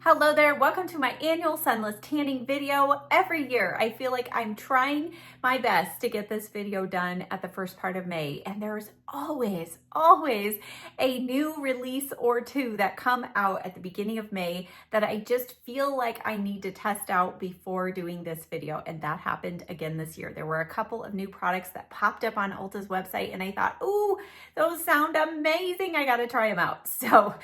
Hello there, welcome to my annual Sunless tanning video. Every year I feel like I'm trying my best to get this video done at the first part of May, and there's always a new release or two that come out at the beginning of May that I just feel like I need to test out before doing this video, and that happened again this year. There were a couple of new products that popped up on Ulta's website and I thought, ooh, those sound amazing, I gotta try them out. So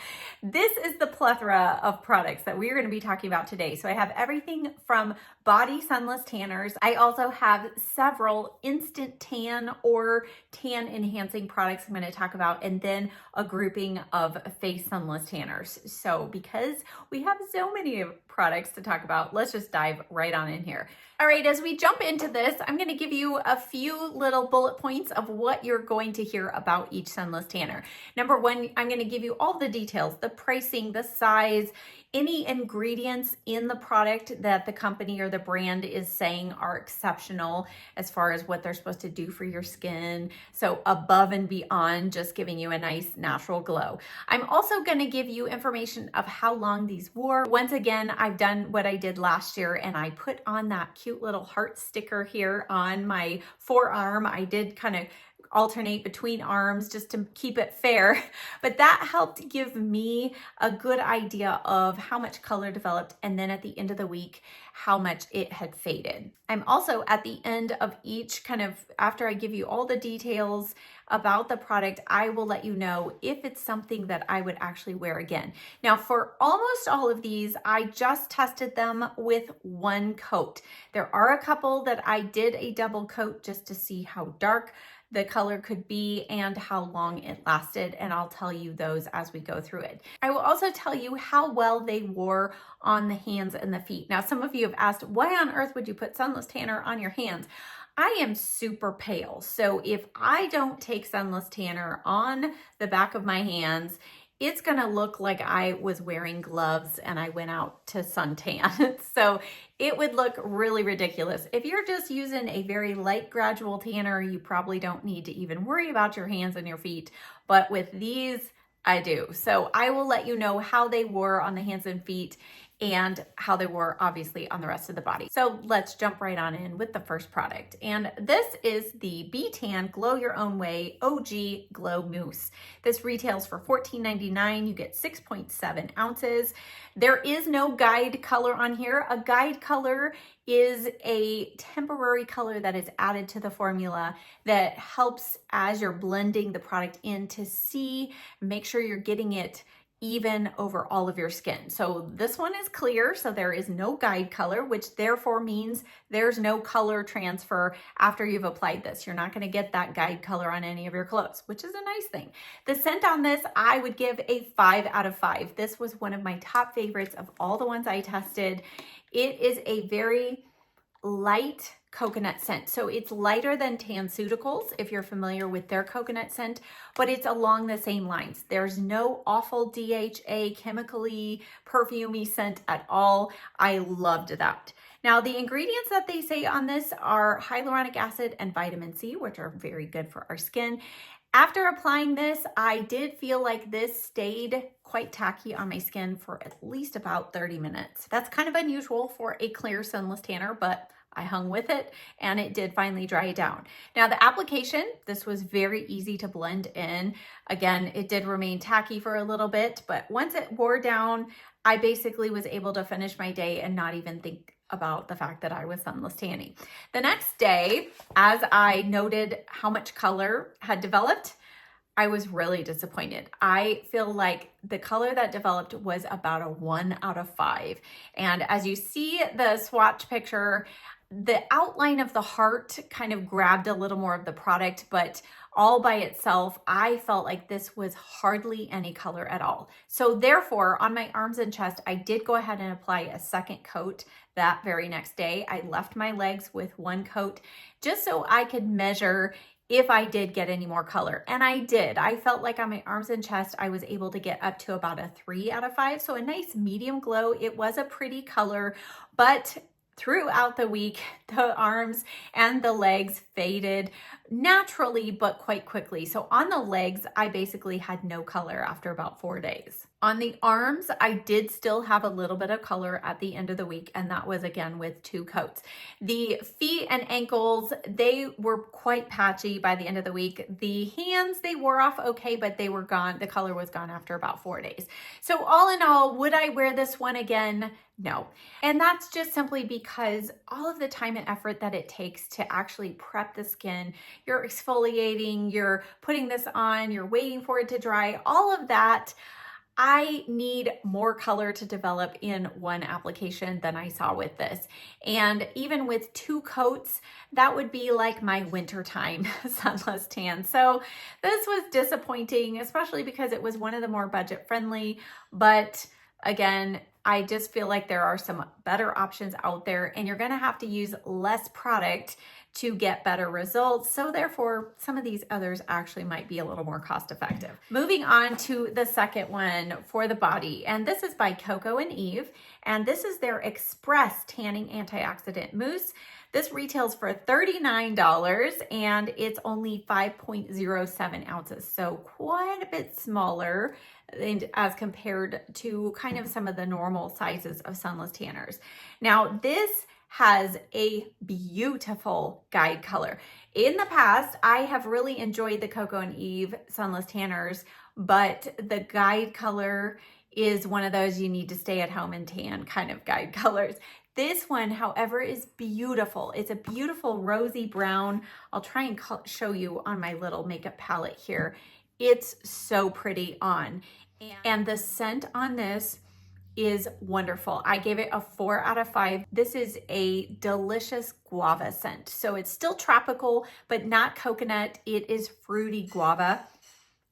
this is the plethora of products that we're going to be talking about today. So I have everything from body sunless tanners. I also have several instant tan or tan enhancing products I'm going to talk about, and then a grouping of face sunless tanners. So because we have so many products to talk about, let's just dive right on in here. All right, as we jump into this, I'm going to give you a few little bullet points of what you're going to hear about each sunless tanner. Number one, I'm going to give you all the details, the pricing, the size, any ingredients in the product that the company or the brand is saying are exceptional as far as what they're supposed to do for your skin. So above and beyond just giving you a nice natural glow. I'm also going to give you information of how long these wore. Once again, I've done what I did last year and I put on that cute little heart sticker here on my forearm. I did kind of alternate between arms just to keep it fair, but that helped give me a good idea of how much color developed, and then at the end of the week how much it had faded. I'm also at the end of each after I give you all the details about the product, I will let you know if it's something that I would actually wear again. Now for almost all of these, I just tested them with one coat. There are a couple that I did a double coat just to see how dark the color could be and how long it lasted, and I'll tell you those as we go through it. I will also tell you how well they wore on the hands and the feet. Now, some of you have asked, why on earth would you put sunless tanner on your hands? I am super pale, so if I don't take sunless tanner on the back of my hands, it's gonna look like I was wearing gloves and I went out to suntan. So it would look really ridiculous. If you're just using a very light gradual tanner, you probably don't need to even worry about your hands and your feet. But with these, I do. So I will let you know how they were on the hands and feet and how they were obviously on the rest of the body. So let's jump right on in with the first product. And this is the B-Tan Glow Your Own Way OG Glow Mousse. This retails for $14.99. You get 6.7 ounces. There is no guide color on here. A guide color is a temporary color that is added to the formula that helps as you're blending the product in to make sure you're getting it even over all of your skin. So this one is clear, so there is no guide color, which therefore means there's no color transfer after you've applied this. You're not going to get that guide color on any of your clothes, which is a nice thing. The scent on this, I would give a 5 out of 5. This was one of my top favorites of all the ones I tested. It is a very light coconut scent. So it's lighter than Tanceuticals, if you're familiar with their coconut scent, but it's along the same lines. There's no awful DHA, chemically, perfumey scent at all. I loved that. Now, the ingredients that they say on this are hyaluronic acid and vitamin C, which are very good for our skin. After applying this, I did feel like this stayed quite tacky on my skin for at least about 30 minutes. That's kind of unusual for a clear sunless tanner, but I hung with it and it did finally dry it down. Now the application, this was very easy to blend in. Again, it did remain tacky for a little bit, but once it wore down, I basically was able to finish my day and not even think about the fact that I was sunless tanning. The next day, as I noted how much color had developed, I was really disappointed. I feel like the color that developed was about a 1 out of 5. And as you see the swatch picture, the outline of the heart kind of grabbed a little more of the product, but all by itself, I felt like this was hardly any color at all. So therefore, on my arms and chest, I did go ahead and apply a second coat that very next day. I left my legs with one coat just so I could measure if I did get any more color. And I did. I felt like on my arms and chest, I was able to get up to about a 3 out of 5. So a nice medium glow. It was a pretty color, but throughout the week, the arms and the legs faded naturally, but quite quickly. So on the legs, I basically had no color after about 4 days. On the arms, I did still have a little bit of color at the end of the week, and that was again with 2 coats. The feet and ankles, they were quite patchy by the end of the week. The hands, they wore off okay, but they were gone. The color was gone after about 4 days. So all in all, would I wear this one again? No. And that's just simply because all of the time and effort that it takes to actually prep the skin, you're exfoliating, you're putting this on, you're waiting for it to dry, all of that, I need more color to develop in one application than I saw with this. And even with 2 coats, that would be like my wintertime sunless tan. So this was disappointing, especially because it was one of the more budget friendly. But again, I just feel like there are some better options out there, and you're gonna have to use less product to get better results. So therefore, some of these others actually might be a little more cost effective. Moving on to the second one for the body, and this is by Coco and Eve, and this is their Express Tanning Antioxidant Mousse. This retails for $39 and it's only 5.07 ounces, so quite a bit smaller as compared to kind of some of the normal sizes of sunless tanners. Now this has a beautiful guide color. In the past, I have really enjoyed the Coco and Eve sunless tanners, but the guide color is one of those you need to stay at home and tan kind of guide colors. This one, however, is beautiful. It's a beautiful rosy brown. I'll try and show you on my little makeup palette here. It's so pretty on. And the scent on this is wonderful. I gave it a 4 out of 5. This is a delicious guava scent. So it's still tropical, but not coconut. It is fruity guava,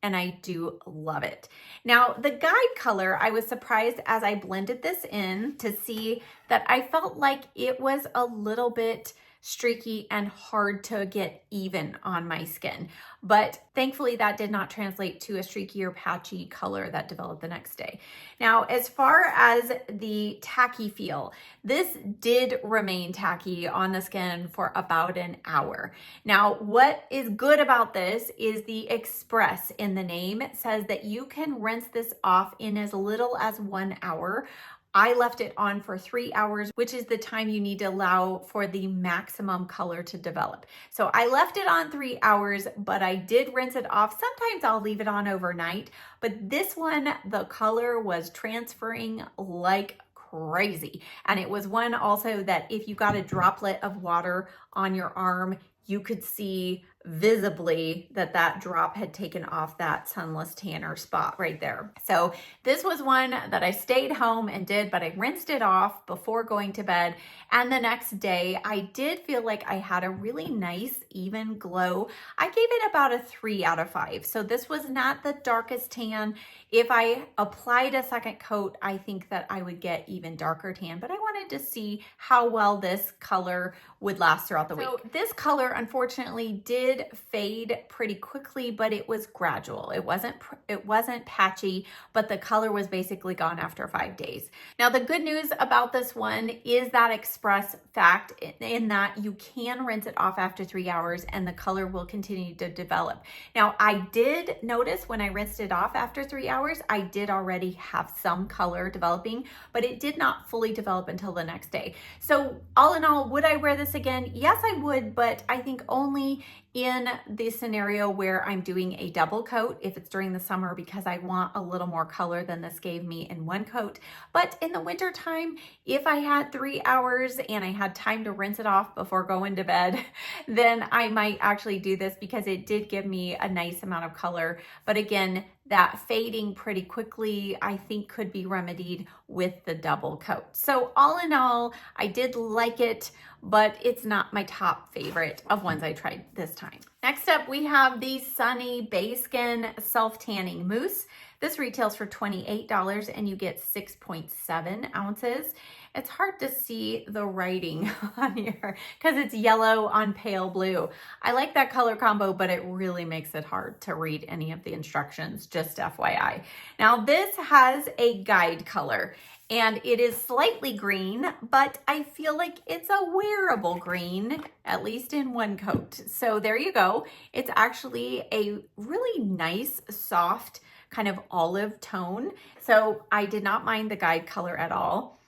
and I do love it. Now, the guide color, I was surprised as I blended this in to see that I felt like it was a little bit streaky and hard to get even on my skin. But thankfully that did not translate to a streaky or patchy color that developed the next day. Now, as far as the tacky feel, this did remain tacky on the skin for about an hour. Now, what is good about this is the Express in the name. It says that you can rinse this off in as little as 1 hour. I left it on for 3 hours, which is the time you need to allow for the maximum color to develop. So I left it on 3 hours, but I did rinse it off. Sometimes I'll leave it on overnight, but this one, the color was transferring like crazy. And it was one also that if you got a droplet of water on your arm, you could see visibly that that drop had taken off that sunless tanner spot right there. So this was one that I stayed home and did, but I rinsed it off before going to bed. And the next day I did feel like I had a really nice even glow. I gave it about a 3 out of 5. So this was not the darkest tan. If I applied a second coat, I think that I would get even darker tan, but I wanted to see how well this color would last throughout the week. So this color unfortunately did fade pretty quickly, but it was gradual. It wasn't patchy, but the color was basically gone after 5 days. Now, the good news about this one is that Express fact in that you can rinse it off after 3 hours and the color will continue to develop. Now, I did notice when I rinsed it off after 3 hours, I did already have some color developing, but it did not fully develop until the next day. So all in all, would I wear this again? Yes, I would, but I think only in the scenario where I'm doing a double coat, if it's during the summer, because I want a little more color than this gave me in one coat. But in the winter time, if I had 3 hours and I had time to rinse it off before going to bed, then I might actually do this because it did give me a nice amount of color. But again, that fading pretty quickly, I think could be remedied with the double coat. So all in all, I did like it, but it's not my top favorite of ones I tried this time. Next up, we have the Sunny Bay Skin Self Tanning Mousse. This retails for $28 and you get 6.7 ounces. It's hard to see the writing on here because it's yellow on pale blue. I like that color combo, but it really makes it hard to read any of the instructions, just FYI. Now this has a guide color and it is slightly green, but I feel like it's a wearable green, at least in one coat. So there you go. It's actually a really nice, soft kind of olive tone. So I did not mind the guide color at all.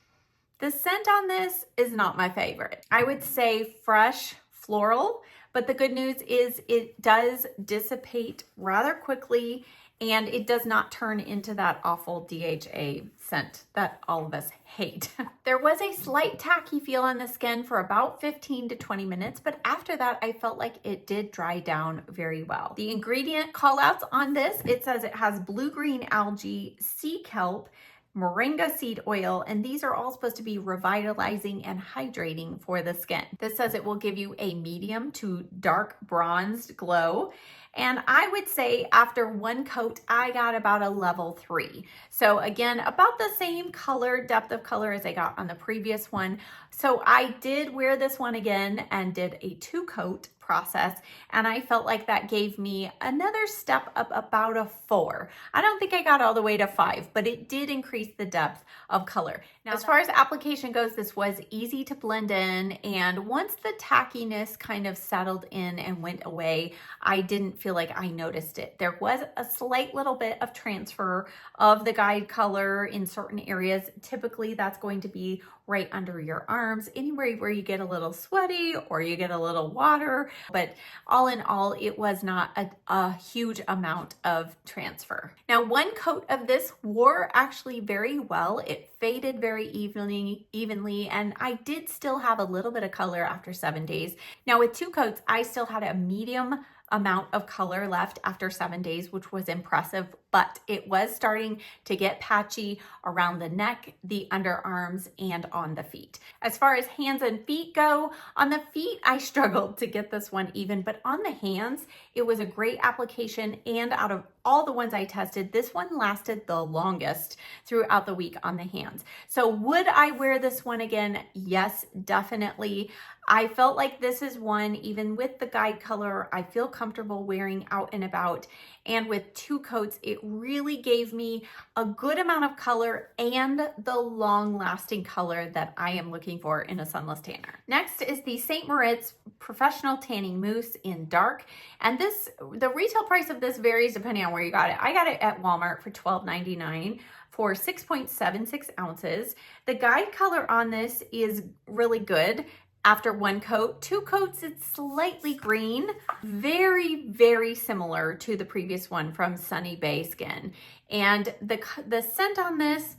The scent on this is not my favorite. I would say fresh floral, but the good news is it does dissipate rather quickly and it does not turn into that awful DHA scent that all of us hate. There was a slight tacky feel on the skin for about 15 to 20 minutes, but after that, I felt like it did dry down very well. The ingredient call outs on this, it says it has blue-green algae, sea kelp, moringa seed oil, and these are all supposed to be revitalizing and hydrating for the skin. This says it will give you a medium to dark bronzed glow. And I would say after one coat, I got about a level 3. So again, about the same color, depth of color as I got on the previous one. So I did wear this one again and did a 2-coat process, and I felt like that gave me another step up, about a 4. I don't think I got all the way to 5, but it did increase the depth of color. Now, as far as application goes, this was easy to blend in, and once the tackiness kind of settled in and went away, I didn't feel like I noticed it. There was a slight little bit of transfer of the guide color in certain areas. Typically, that's going to be right under your arms, anywhere where you get a little sweaty or you get a little water. But all in all, it was not a huge amount of transfer. Now, one coat of this wore actually very well. It faded very evenly, and I did still have a little bit of color after 7 days. Now, with 2 coats, I still had a medium amount of color left after 7 days, which was impressive, but it was starting to get patchy around the neck, the underarms, and on the feet. As far as hands and feet go, on the feet, I struggled to get this one even, but on the hands, it was a great application, and out of all the ones I tested, this one lasted the longest throughout the week on the hands. So would I wear this one again? Yes, definitely. I felt like this is one, even with the guide color, I feel comfortable wearing out and about. And with 2 coats, it really gave me a good amount of color and the long-lasting color that I am looking for in a sunless tanner. Next is the St. Moritz Professional Tanning Mousse in dark. And this, the retail price of this varies depending on where you got it. I got it at Walmart for $12.99 for 6.76 ounces. The guide color on this is really good. After 1 coat, 2 coats, it's slightly green, very, very similar to the previous one from Sunny Bay Skin. And the scent on this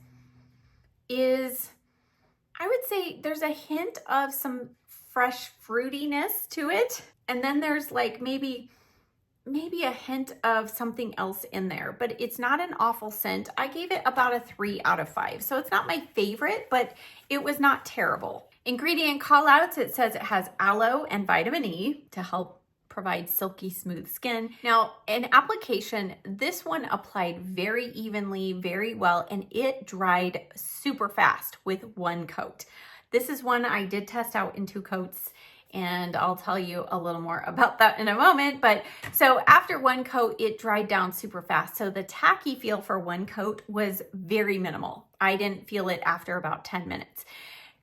is, I would say there's a hint of some fresh fruitiness to it. And then there's like maybe a hint of something else in there, but it's not an awful scent. I gave it about a 3 out of 5. So it's not my favorite, but it was not terrible. Ingredient callouts, it says it has aloe and vitamin E to help provide silky smooth skin. Now, in application, this one applied very evenly, very well, and it dried super fast with 1 coat. This is one I did test out in 2 coats, and I'll tell you a little more about that in a moment. But so after 1 coat, it dried down super fast. So the tacky feel for 1 coat was very minimal. I didn't feel it after about 10 minutes.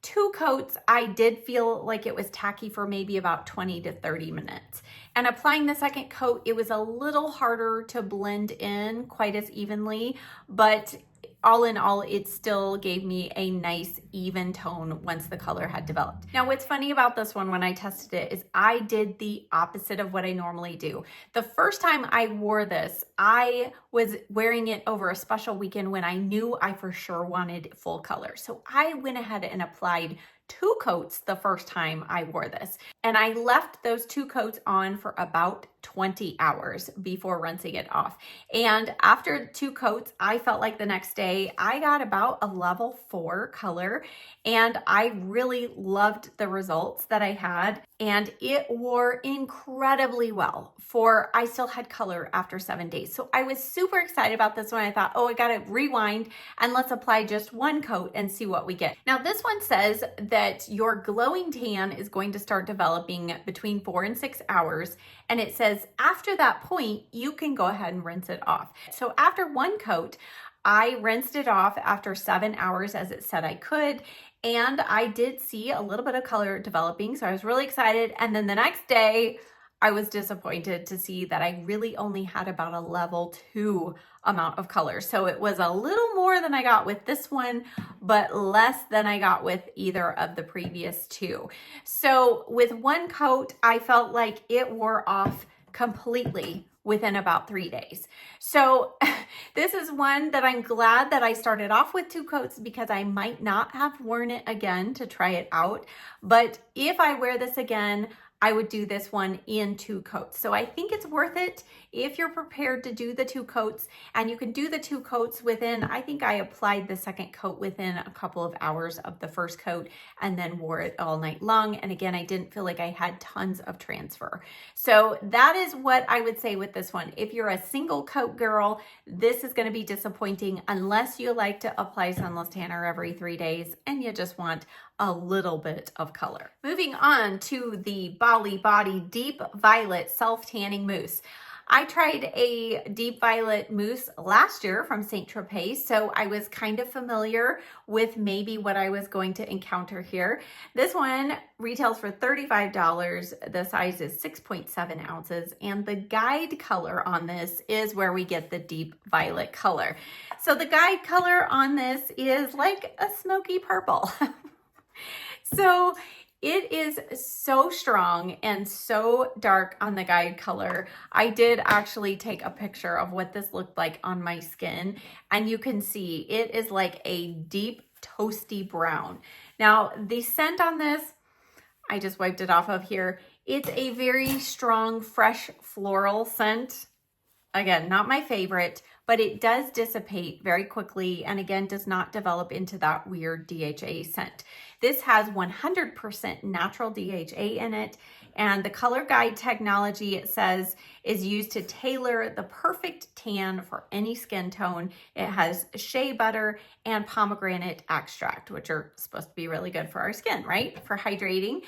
2 coats, I did feel like it was tacky for maybe about 20 to 30 minutes. And applying the 2nd coat, it was a little harder to blend in quite as evenly, but all in all, it still gave me a nice even tone once the color had developed. Now, what's funny about this one when I tested it is I did the opposite of what I normally do. The first time I wore this, I was wearing it over a special weekend when I knew I for sure wanted full color. So I went ahead and applied 2 coats the first time I wore this. And I left those 2 coats on for about 20 hours before rinsing it off. And after 2 coats, I felt like the next day I got about a level 4 color, and I really loved the results that I had, and it wore incredibly well I still had color after 7 days. So I was super excited about this one. I thought, oh, I gotta rewind and let's apply just 1 coat and see what we get. Now this one says that your glowing tan is going to start developing between 4 and 6 hours. And it says after that point, you can go ahead and rinse it off. So after 1 coat, I rinsed it off after 7 hours as it said I could. And I did see a little bit of color developing. So I was really excited. And then the next day, I was disappointed to see that I really only had about a level 2 amount of color. So it was a little more than I got with this one, but less than I got with either of the previous two. So with one coat, I felt like it wore off completely within about 3 days. So this is one that I'm glad that I started off with 2 coats because I might not have worn it again to try it out. But if I wear this again, I would do this one in 2 coats. So I think it's worth it if you're prepared to do the 2 coats, and you can do the 2 coats within, I think I applied the second coat within a couple of hours of the first coat and then wore it all night long. And again, I didn't feel like I had tons of transfer. So that is what I would say with this one. If you're a single coat girl, this is going to be disappointing unless you like to apply Sunless Tanner every 3 days and you just want a little bit of color. Moving on to the Bali Body Deep Violet Self Tanning Mousse. I tried a deep violet mousse last year from St. Tropez, so I was kind of familiar with maybe what I was going to encounter here. This one retails for $35. The size is 6.7 ounces, and the guide color on this is where we get the deep violet color. So the guide color on this is like a smoky purple. So it is so strong and so dark on the guide color. I did actually take a picture of what this looked like on my skin, and you can see it is like a deep toasty brown. Now the scent on this, I just wiped it off of here. It's a very strong, fresh floral scent. Again, not my favorite, but it does dissipate very quickly and again does not develop into that weird DHA scent. This has 100% natural DHA in it, and the color guide technology, it says, is used to tailor the perfect tan for any skin tone. It has shea butter and pomegranate extract, which are supposed to be really good for our skin, right? For hydrating.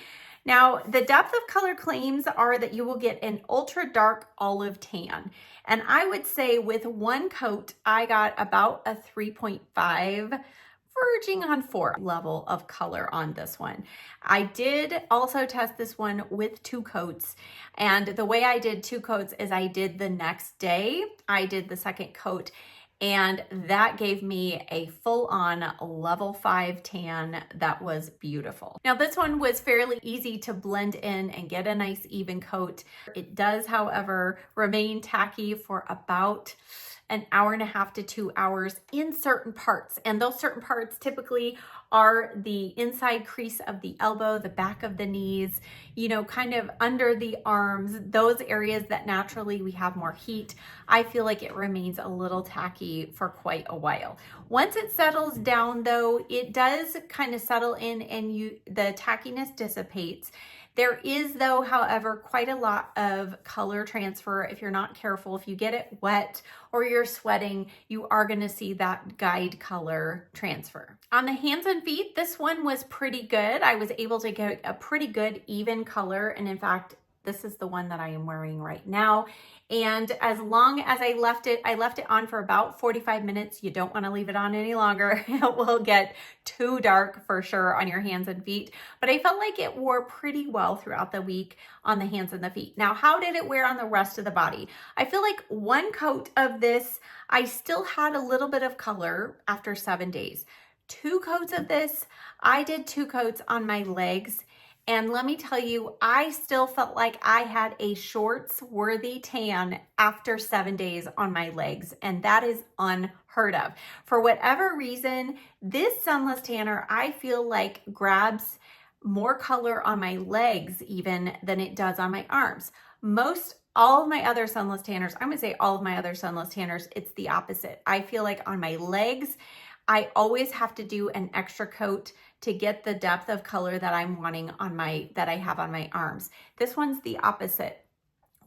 Now, the depth of color claims are that you will get an ultra dark olive tan. And I would say with one coat, I got about a 3.5, verging on 4 level of color on this one. I did also test this one with 2 coats. And the way I did 2 coats is I did the next day, I did the second coat, and that gave me a full-on level 5 tan that was beautiful. Now this one was fairly easy to blend in and get a nice even coat. It does, however, remain tacky for about an hour and a half to 2 hours in certain parts. And those certain parts typically are the inside crease of the elbow, the back of the knees, you know, kind of under the arms, those areas that naturally we have more heat. I feel like it remains a little tacky for quite a while. Once it settles down though, it does kind of settle in and the tackiness dissipates. There is though, however, quite a lot of color transfer. If you're not careful, if you get it wet or you're sweating, you are gonna see that guide color transfer. On the hands and feet, this one was pretty good. I was able to get a pretty good even color. And in fact, this is the one that I am wearing right now. And as long as I left it on for about 45 minutes. You don't want to leave it on any longer. It will get too dark for sure on your hands and feet. But I felt like it wore pretty well throughout the week on the hands and the feet. Now, how did it wear on the rest of the body? I feel like one coat of this, I still had a little bit of color after 7 days. 2 coats of this, I did 2 coats on my legs. And let me tell you, I still felt like I had a shorts worthy tan after 7 days on my legs. And that is unheard of. For whatever reason, this Sunless Tanner, I feel like grabs more color on my legs even than it does on my arms. All of my other Sunless Tanners, I'm gonna say all of my other Sunless Tanners, it's the opposite. I feel like on my legs, I always have to do an extra coat to get the depth of color that I'm wanting that I have on my arms. This one's the opposite.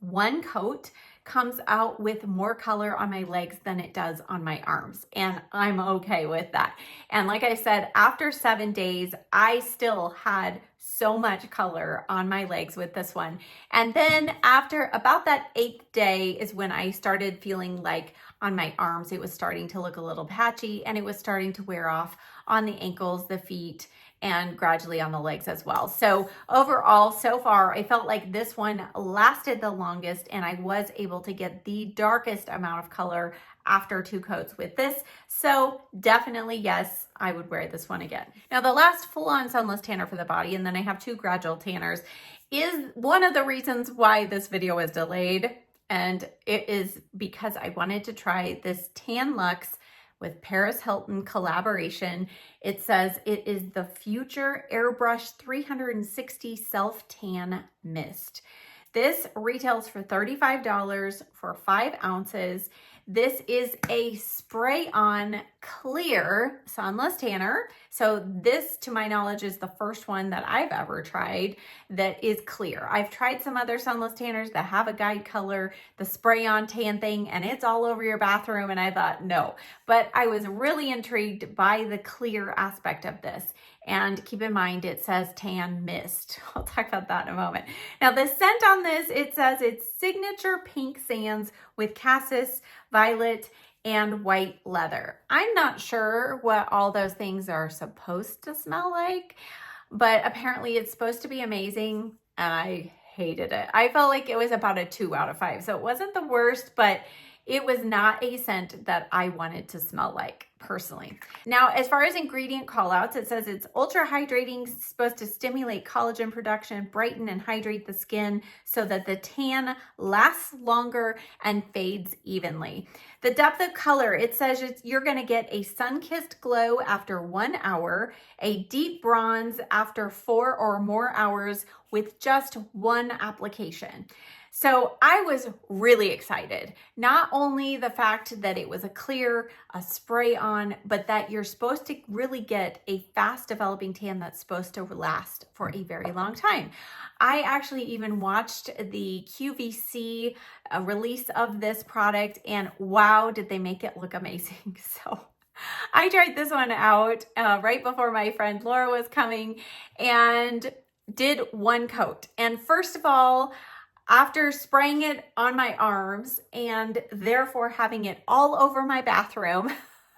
One coat comes out with more color on my legs than it does on my arms, and I'm okay with that. And like I said, after 7 days, I still had so much color on my legs with this one. And then after about that 8th day is when I started feeling like on my arms, it was starting to look a little patchy and it was starting to wear off on the ankles, the feet, and gradually on the legs as well. So overall, so far, I felt like this one lasted the longest and I was able to get the darkest amount of color after 2 coats with this. So definitely, yes, I would wear this one again. Now the last full-on sunless tanner for the body, and then I have 2 gradual tanners, is one of the reasons why this video was delayed. And it is because I wanted to try this Tan Luxe with Paris Hilton collaboration. It says it is the Future Airbrush 360 Self Tan Mist. This retails for $35 for 5 ounces. This is a spray-on clear sunless tanner. So this, to my knowledge, is the first one that I've ever tried that is clear. I've tried some other sunless tanners that have a guide color, the spray-on tan thing, and it's all over your bathroom, and I thought, no. But I was really intrigued by the clear aspect of this. And keep in mind, it says tan mist. I'll talk about that in a moment. Now, the scent on this, it says it's signature pink sands with cassis, violet, and white leather. I'm not sure what all those things are supposed to smell like, but apparently it's supposed to be amazing, and I hated it. I felt like it was about a 2 out of 5, so it wasn't the worst, but it was not a scent that I wanted to smell like personally. Now, as far as ingredient callouts, it says it's ultra hydrating, supposed to stimulate collagen production, brighten and hydrate the skin so that the tan lasts longer and fades evenly. The depth of color, it says you're gonna get a sun-kissed glow after 1 hour, a deep bronze after 4 or more hours with just 1 application. So I was really excited. Not only the fact that it was a clear, a spray on, but that you're supposed to really get a fast developing tan that's supposed to last for a very long time. I actually even watched the QVC release of this product, and wow, did they make it look amazing. So I tried this one out right before my friend Laura was coming and did 1 coat. And first of all, after spraying it on my arms and therefore having it all over my bathroom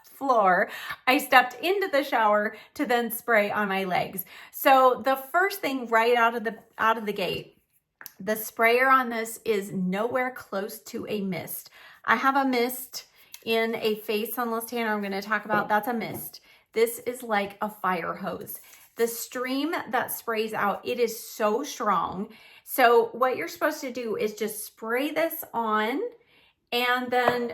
floor, I stepped into the shower to then spray on my legs. So the first thing right out of the gate, the sprayer on this is nowhere close to a mist. I have a mist in a face sunless tanner I'm going to talk about. That's a mist. This is like a fire hose. The stream that sprays out, it is so strong. So what you're supposed to do is just spray this on, and then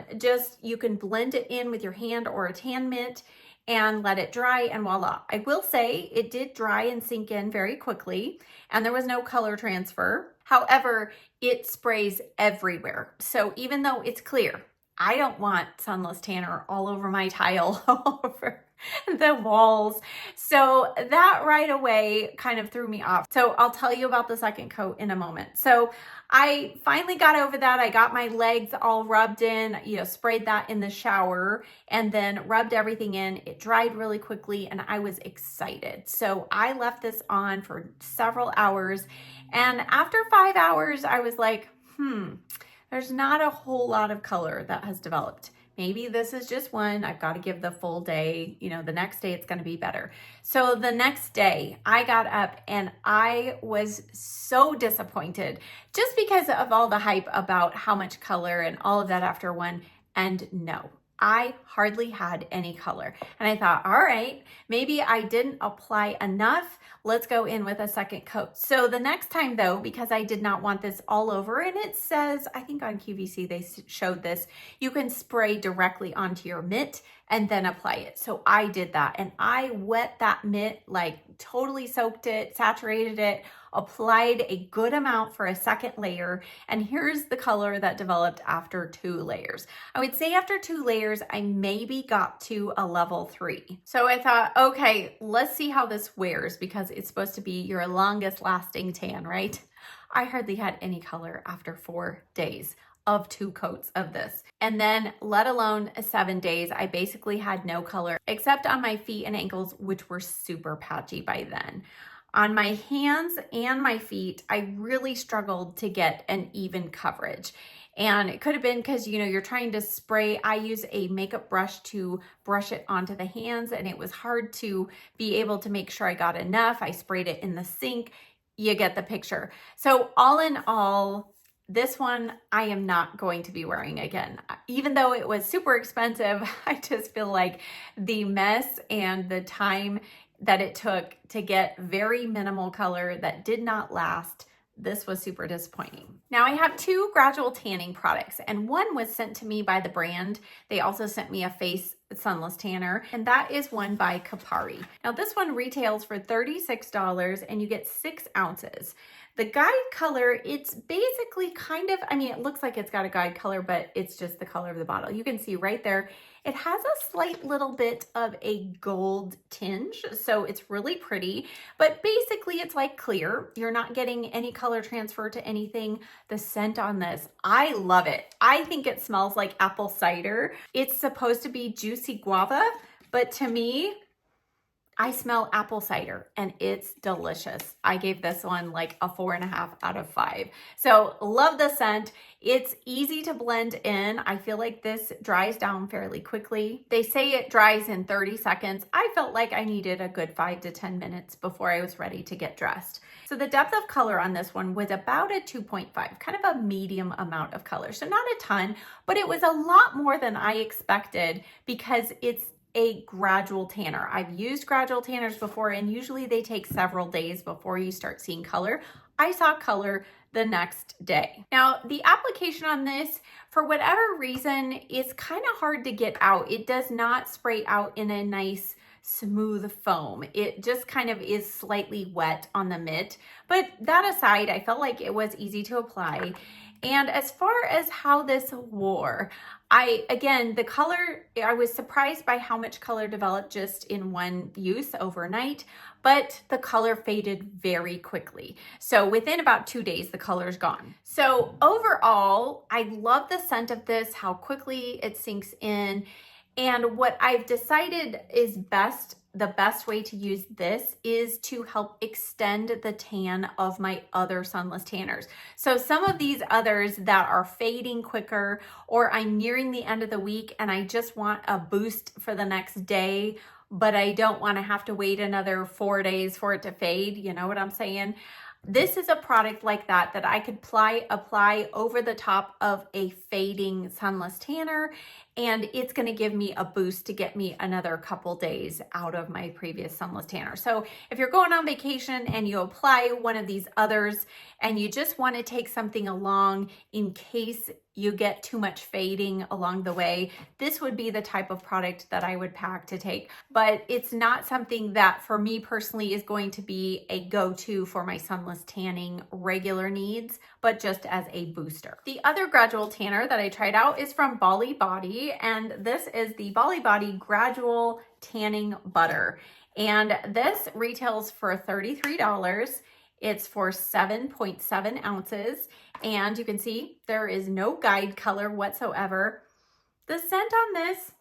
you can blend it in with your hand or a tan mitt and let it dry, and voila. I will say it did dry and sink in very quickly, and there was no color transfer. However, it sprays everywhere. So even though it's clear, I don't want sunless tanner all over my tile, all over the walls. So that right away kind of threw me off. So I'll tell you about the second coat in a moment. So I finally got over that. I got my legs all rubbed in, sprayed that in the shower and then rubbed everything in. It dried really quickly and I was excited. So I left this on for several hours. And after 5 hours, I was like, there's not a whole lot of color that has developed. Maybe this is just one. I've got to give the full day. The next day it's going to be better. So the next day I got up and I was so disappointed just because of all the hype about how much color and all of that after one. And no, I hardly had any color. And I thought, all right, maybe I didn't apply enough. Let's go in with a second coat. So the next time though, because I did not want this all over, and it says, I think on QVC they showed this, you can spray directly onto your mitt and then apply it. So I did that and I wet that mitt, like totally soaked it, saturated it, applied a good amount for a second layer. And here's the color that developed after 2 layers. I would say after 2 layers, I maybe got to a level 3. So I thought, okay, let's see how this wears because it's supposed to be your longest lasting tan, right? I hardly had any color after 4 days of 2 coats of this. And then let alone 7 days, I basically had no color except on my feet and ankles, which were super patchy by then. On my hands and my feet, I really struggled to get an even coverage. And it could have been because, you know, you're trying to spray. I use a makeup brush to brush it onto the hands, and it was hard to be able to make sure I got enough. I sprayed it in the sink. You get the picture. So all in all, this one I am not going to be wearing again. Even though it was super expensive, I just feel like the mess and the time that it took to get very minimal color that did not last, this was super disappointing. Now I have two gradual tanning products, and one was sent to me by the brand. They also sent me a face sunless tanner, and that is one by Kapari. Now this one retails for $36 and you get 6 ounces. The guide color, it's basically kind of, I mean, it looks like it's got a guide color, but it's just the color of the bottle. You can see right there, it has a slight little bit of a gold tinge, so it's really pretty, but basically it's like clear. You're not getting any color transfer to anything. The scent on this, I love it. I think it smells like apple cider. It's supposed to be juicy guava, but to me, I smell apple cider and it's delicious. I gave this one like a 4.5 out of 5. So love the scent. It's easy to blend in. I feel like this dries down fairly quickly. They say it dries in 30 seconds. I felt like I needed a good 5 to 10 minutes before I was ready to get dressed. So the depth of color on this one was about a 2.5, kind of a medium amount of color. So not a ton, but it was a lot more than I expected because it's a gradual tanner. I've used gradual tanners before, and usually they take several days before you start seeing color. I saw color the next day. Now, the application on this, for whatever reason, is kind of hard to get out. It does not spray out in a nice smooth foam. It just kind of is slightly wet on the mitt. But that aside, I felt like it was easy to apply. And as far as how this wore, again, the color, I was surprised by how much color developed just in one use overnight, but the color faded very quickly. So within about 2 days, the color's gone. So overall, I love the scent of this, how quickly it sinks in. And what I've decided is the best way to use this is to help extend the tan of my other sunless tanners. So some of these others that are fading quicker, or I'm nearing the end of the week and I just want a boost for the next day, but I don't want to have to wait another 4 days for it to fade. You know what I'm saying? This is a product like that I could apply over the top of a fading sunless tanner, and it's going to give me a boost to get me another couple days out of my previous sunless tanner. So if you're going on vacation and you apply one of these others and you just want to take something along in case you get too much fading along the way, this would be the type of product that I would pack to take. But it's not something that for me personally is going to be a go-to for my sunless tanning regular needs, but just as a booster. The other gradual tanner that I tried out is from Bali Body, and this is the Bali Body Gradual Tanning Butter. And this retails for $33. It's for 7.7 ounces. And you can see there is no guide color whatsoever. The scent on this,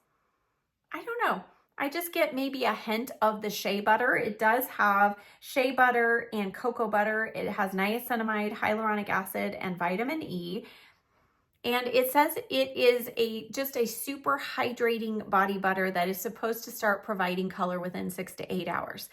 I don't know. I just get maybe a hint of the shea butter. It does have shea butter and cocoa butter. It has niacinamide, hyaluronic acid, and vitamin E. And it says it is just a super hydrating body butter that is supposed to start providing color within 6 to 8 hours.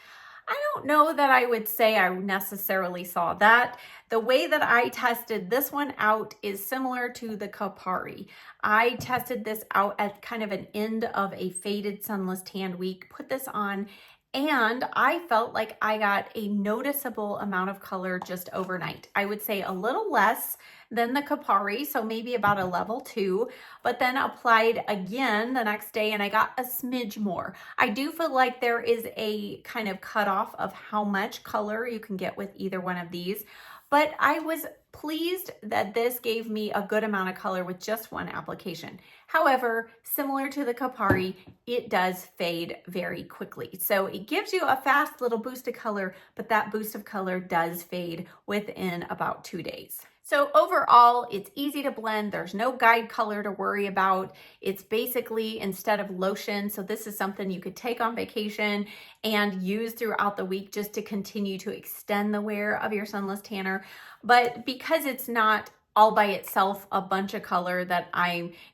I don't know that I would say I necessarily saw that. The way that I tested this one out is similar to the Kapari. I tested this out at kind of an end of a faded sunless tan week, put this on, and I felt like I got a noticeable amount of color just overnight. I would say a little less than the Kapari, so maybe about a level 2, but then applied again the next day and I got a smidge more. I do feel like there is a kind of cutoff of how much color you can get with either one of these, but I was pleased that this gave me a good amount of color with just one application. However, similar to the Kapari, it does fade very quickly. So it gives you a fast little boost of color, but that boost of color does fade within about 2 days. So overall, it's easy to blend. There's no guide color to worry about. It's basically instead of lotion. So this is something you could take on vacation and use throughout the week just to continue to extend the wear of your sunless tanner. But because it's not all by itself a bunch of color that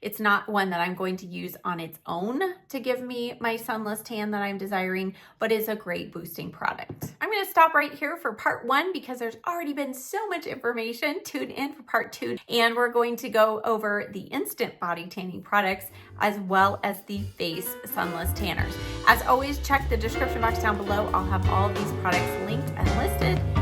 it's not one that I'm going to use on its own to give me my sunless tan that I'm desiring, but is a great boosting product. I'm gonna stop right here for part 1 because there's already been so much information. Tune in for part 2, and we're going to go over the instant body tanning products as well as the face sunless tanners. As always, check the description box down below. I'll have all of these products linked and listed.